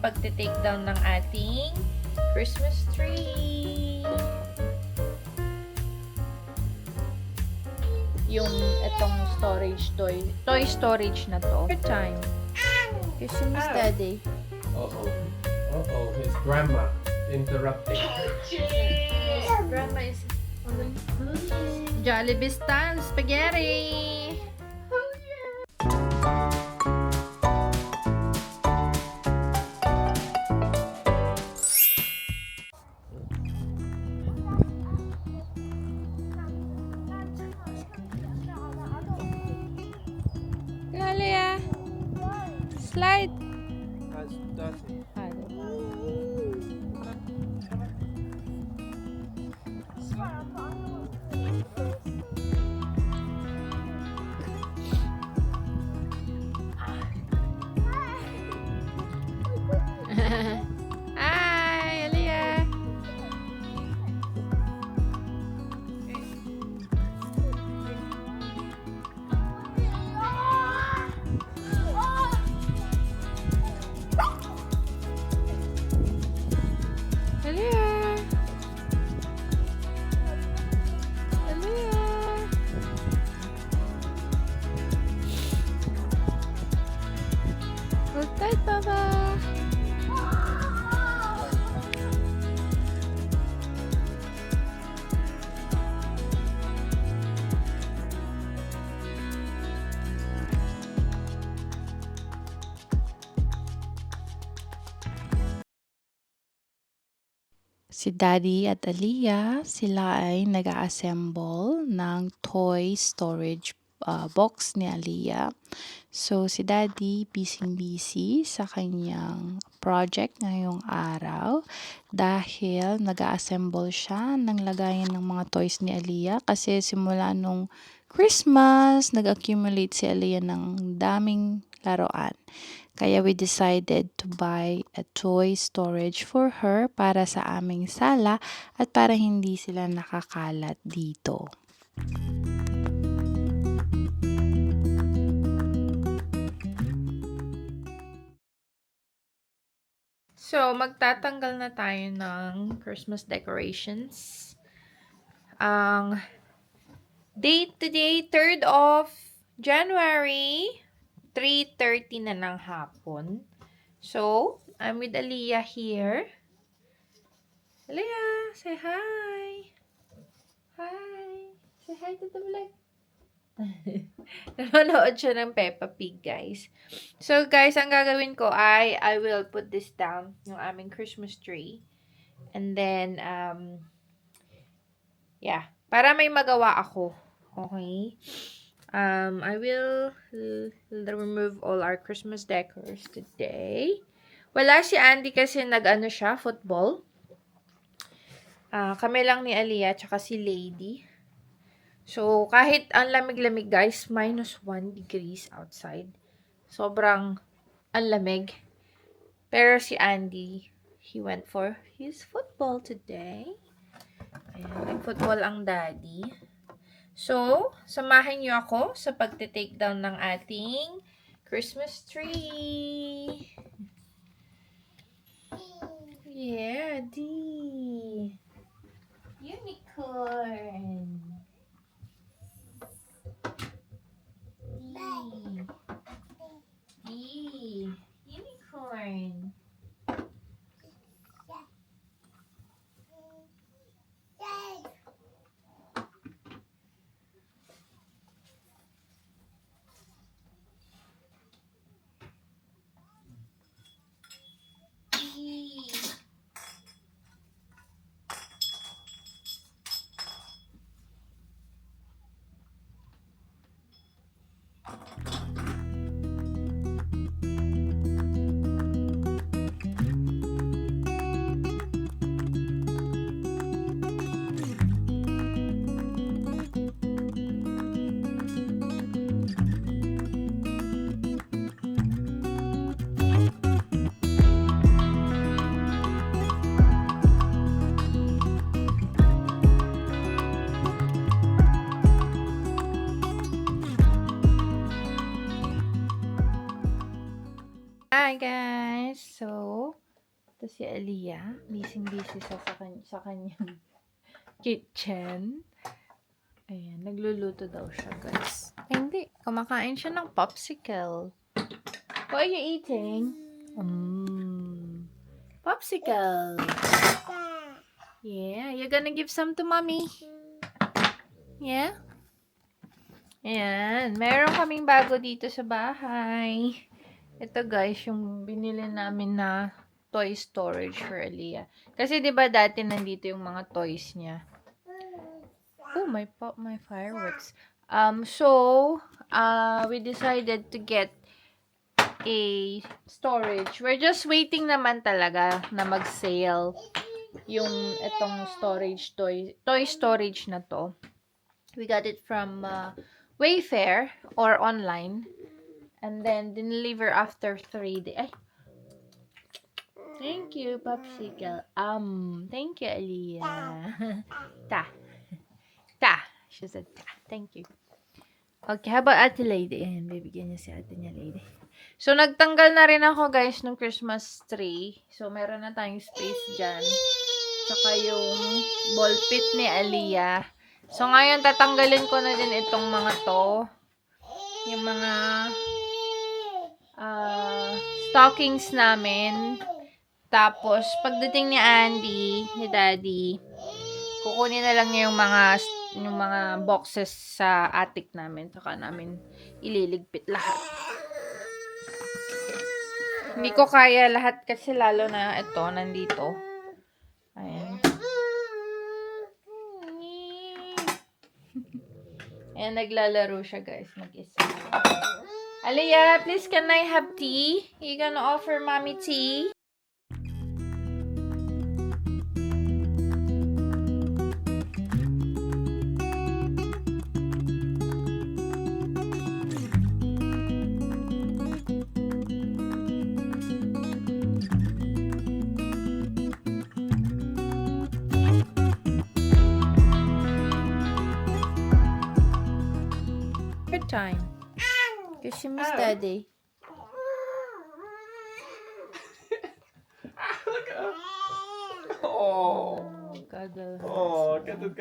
pagte-take down ng ating Christmas tree. Yung itong toy storage na to. Good time. Kasi Miss Daddy. Uh-oh, his grandma interrupting. Grandma is Jollibee style spaghetti. Oh yeah. Galia. Slide. That's it. Hi, Alia. Alia. Alia. Hold tight, Papa. Si Daddy at Aliyah, sila ay nag-assemble ng toy storage box ni Aliyah. So, si Daddy busy sa kanyang project ngayong araw dahil nag-assemble siya ng lagayan ng mga toys ni Aliyah kasi simula nung Christmas, nag-accumulate si Aliyah ng daming laruan. Kaya we decided to buy a toy storage for her para sa aming sala at para hindi sila nakakalat dito. So, magtatanggal na tayo ng Christmas decorations. Ang date today, 3rd of January. 3:30 na ng hapon. So, I'm with Aliyah here. Aliyah, say hi. Hi. Say hi to the vlog. Nanonood siya ng Peppa Pig, guys. So, guys, ang gagawin ko ay I will put this down, yung aming Christmas tree. And then, yeah, para may magawa ako. Okay? I will remove all our Christmas decors today. Wala si Andy kasi nag-ano siya, football. Kami lang ni Aliyah tsaka si Lady. So, kahit ang lamig-lamig guys, -1 degrees outside. Sobrang ang lamig. Pero si Andy, he went for his football today. Ayan, nag-football ang daddy. So, samahan niyo ako sa pagte-take down ng ating Christmas tree. Yeah, D. Unicorn. D. Unicorn. Hi guys! guys. So, ito si Aliyah. Busy sa kanyang kitchen. Ayan, nagluluto daw siya, guys. Eh, hindi. Kumakain siya ng popsicle. What are you eating? Popsicle. Yeah, you're gonna give some to mommy. Yeah? Ayan, meron kaming bago dito sa bahay. Ito guys, yung binili namin na toy storage for Aliyah. Kasi 'di ba dati nandito yung mga toys niya. Oh, my fireworks. We decided to get a storage. We're just waiting naman talaga na mag-sale yung itong toy storage na to. We got it from Wayfair or online. And then, deliver after 3 days. Ay. Thank you, Popsicle. Thank you, Aliyah. Ta. She said ta. Thank you. Okay, how about Ate Lady? Ayan, bibigyan niya si ate niya, Lady. So, nagtanggal na rin ako, guys, ng Christmas tree. So, meron na tayong space dyan. Tsaka yung ball pit ni Aliyah. So, ngayon, tatanggalin ko na din itong mga to. Yung mga stockings namin. Tapos, pagdating ni Andy, ni Daddy, kukunin na lang niya yung mga boxes sa attic namin. Saka namin ililigpit lahat. Hindi ko kaya lahat kasi lalo na ito, nandito. Ayan. Ayan, naglalaro siya guys, mag-isa. Aliyah, please can I have tea? You gonna offer mommy tea? Good time. Because she missed Daddy. Look at her. Oh. Cuddle. Oh, get them.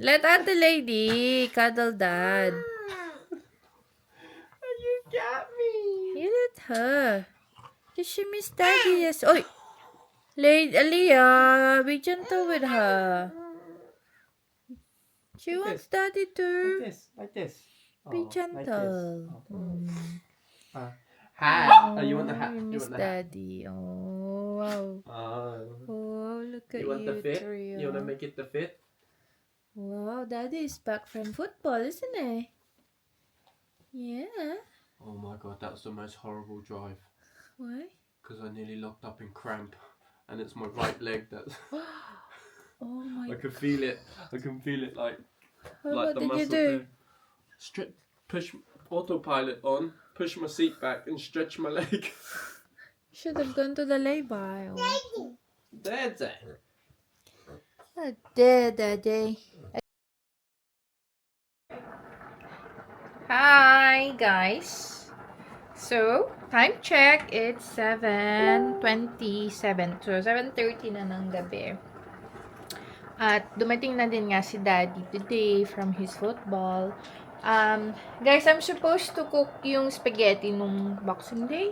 Let Ate Lady cuddle Dad. You got me. You let her. Because she missed Daddy. Yes. Oi. Lady Aliyah, be gentle with her. She wants Daddy to Like this. be Oh, gentle. Hat. Oh, you want the hat? You You miss want the hat? Daddy. Oh, wow. Oh, look at You want the fit? Trio. You want to make it the fit? Wow, Daddy is back from football, isn't he? Yeah. Oh my god, that was the most horrible drive. Why? Because I nearly locked up in cramp. And it's my right leg that's... Oh my I can feel it. I can feel it like What the did you muscle do? there. Push autopilot on, push my seat back and stretch my leg. Should have gone to the lay-by. Oh. That's it. There, Daddy. Hi, guys. So, time check. It's 7:27. So, 7:30 na ng gabi. At dumating na din nga si Daddy today from his football. Guys, I'm supposed to cook yung spaghetti nung Boxing Day.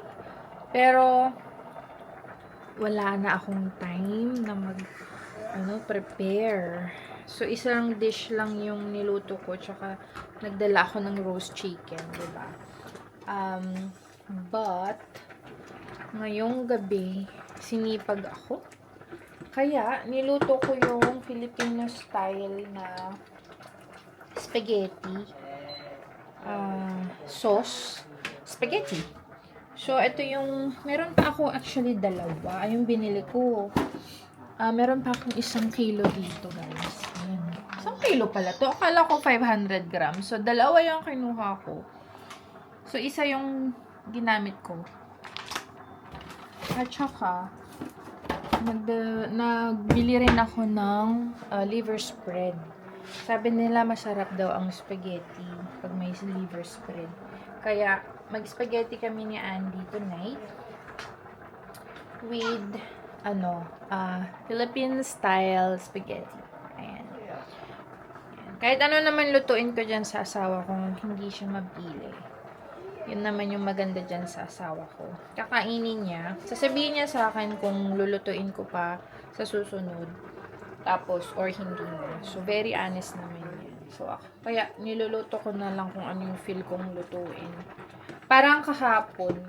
Pero, wala na akong time na prepare. So, isang dish lang yung niluto ko. Tsaka, nagdala ako ng roast chicken, diba? But, ngayong gabi, sinipag ako. Kaya, niluto ko yung Filipino style na spaghetti. Sauce. Spaghetti. So, ito yung, meron pa ako actually dalawa. Yung binili ko. Meron pa akong 1 kilo dito, guys. Ayan. 1 kilo pala to. Akala ko 500 grams. So, dalawa yung kinuha ko. So, isa yung ginamit ko. At saka, nagbili rin ako ng liver spread. Sabi nila masarap daw ang spaghetti pag may liver spread. Kaya mag-spaghetti kami ni Andy tonight with Philippine style spaghetti. Ayan. Kahit ano naman lutuin ko dyan sa asawa ko, hindi siya mapili. Yun naman yung maganda dyan sa asawa ko. Kakainin niya. Sasabihin niya sa akin kung lulutuin ko pa sa susunod. Tapos, or hindi na. So, very honest naman yan. So, kaya niluluto ko na lang kung ano yung feel kong lutuin. Parang kahapon,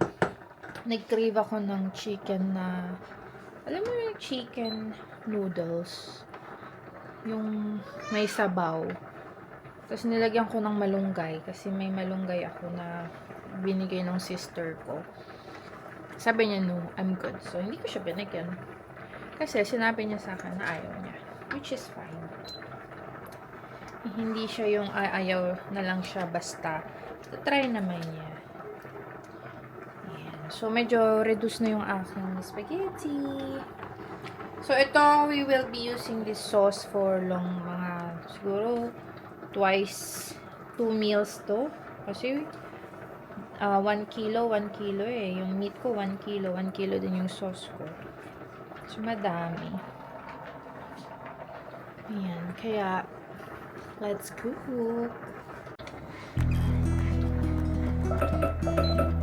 nag-crave ako ng chicken na, alam mo yung chicken noodles? Yung may sabaw. Tapos nilagyan ko ng malunggay kasi may malunggay ako na binigay ng sister ko. Sabi niya, no, I'm good. So, hindi ko siya binigyan. Kasi sinabi niya sa akin na ayaw niya. Which is fine. Hindi siya yung ayaw na lang siya basta. Try naman niya. Ayan. So, medyo reduce na yung aking spaghetti. So, ito, we will be using this sauce for mga, siguro, twice, 2 meals to. Kasi, 1 kilo eh. Yung meat ko, 1 kilo. 1 kilo din yung sauce ko. So, madami. Ayan. Kaya, let's cook.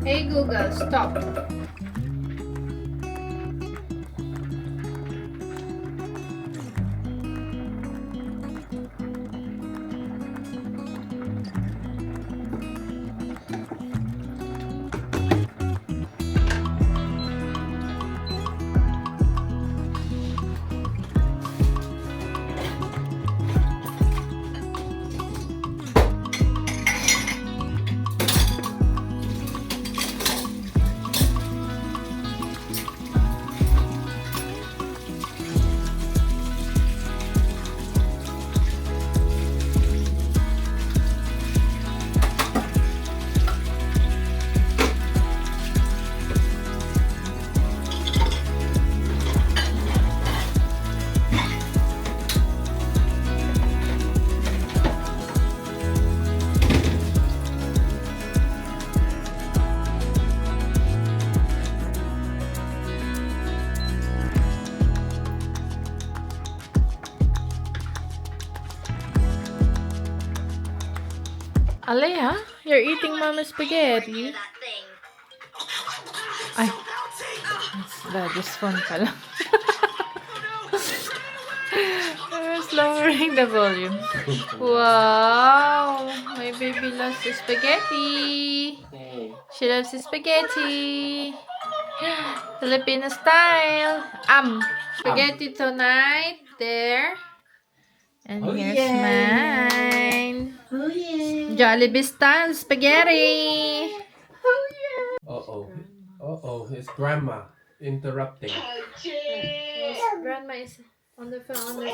Hey Google, stop. Alea, you're eating mama's spaghetti. Ay, daddy's phone pala. Just lowering the volume. Wow, my baby loves the spaghetti. She loves the spaghetti. Filipino style. Spaghetti tonight. There. And here's mine. Oh yeah. Jollibee style spaghetti. Uh-oh, it's grandma interrupting. Yes, grandma is on the phone.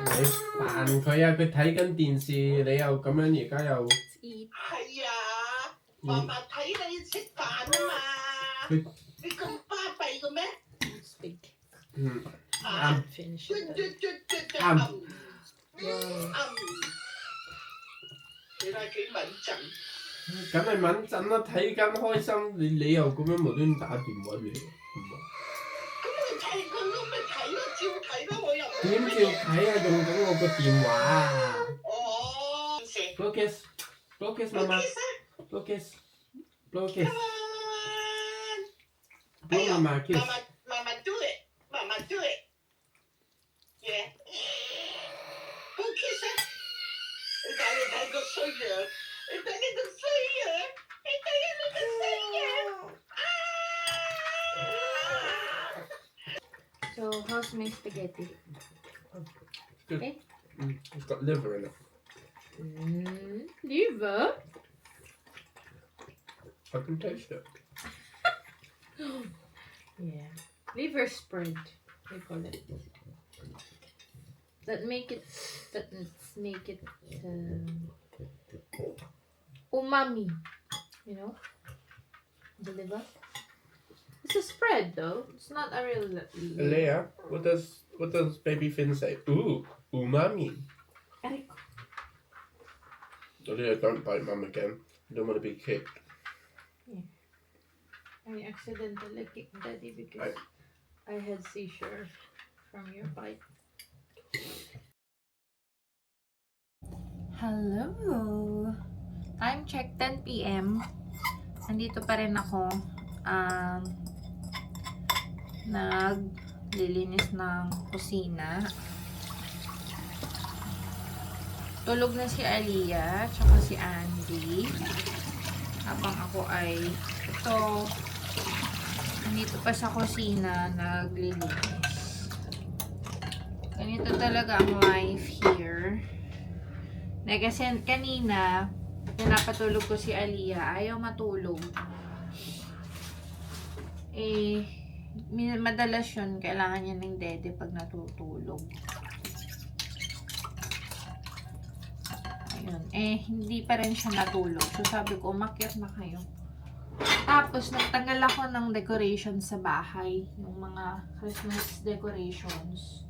你扮佢啊！佢睇緊電視，你又咁樣而家又 Let's eat. 係啊，嫲嫲睇你食飯啊嘛。佢你咁巴閉嘅咩？ Let's speak. 啱 Finish 嘟 it. 嘟嘟嘟嘟啱你睇幾敏陣？梗係敏陣啦，睇緊開心，你又咁樣無端端打電話嚟，咁你睇佢咯，咪睇咯，照睇咯，我又唔點照睇啊？用緊我個電話啊哦，食。 ！Focus，媽媽 ，focus，幫媽媽 kiss。媽媽 do it，媽媽 do it，yeah。Go kiss 啊！你睇個衰樣，你睇你個衰樣，你睇你個衰樣。So, how's my spaghetti? Good. Okay. It's got liver in it. Liver? I can taste it. Yeah. Liver spread, they call it. Let's make it umami. You know? The liver. It's a spread though. It's not a real liver. Leah, what does What does baby Finn say? Ooh, umami. Aray ko. Olivia, don't bite mum again. You don't want to be kicked. I accidentally kicked Daddy because I had seizure from your bite. Hello! Time check 10 p.m. Nandito pa rin ako. Naglilinis ng kusina. Tulog na si Aliyah, tsaka si Andy. Habang ako ay nandito pa sa kusina, naglilinis. Ganito talaga ang life here. Kasi kanina, pinapatulog ko si Aliyah, ayaw matulog. Madalas yun, kailangan niya ng dede pag natutulog. Ayun. Hindi pa rin siya natulog. So, sabi ko, umakyat na kayo. Tapos, nagtanggal ako ng decorations sa bahay. Yung mga Christmas decorations.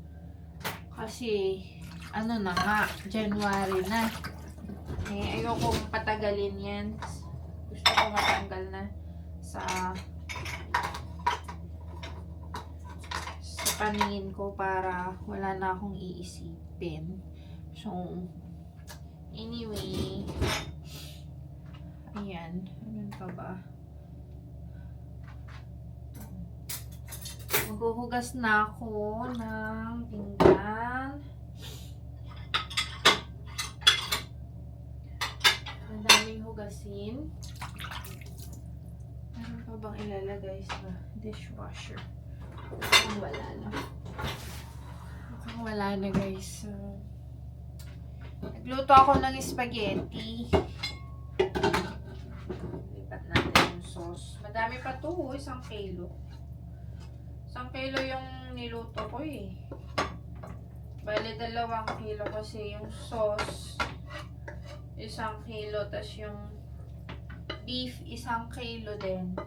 Kasi, ano na nga, January na. Ayokong patagalin yan. Gusto ko matanggal na sa paningin ko para wala na akong iisipin. So, anyway, ayan. Ano pa ba? Maghuhugas na ako ng pinggan. Ang daming hugasin. Ano pa bang ilalagay sa dishwasher? Mukhang wala na. Mukhang wala na, guys. So, nagluto ako ng spaghetti. Lipat natin yung sauce. Madami pa to, 1 kilo. 1 kilo yung niluto ko eh. Bale, 2 kilo kasi yung sauce. 1 kilo, tas yung beef 1 kilo din.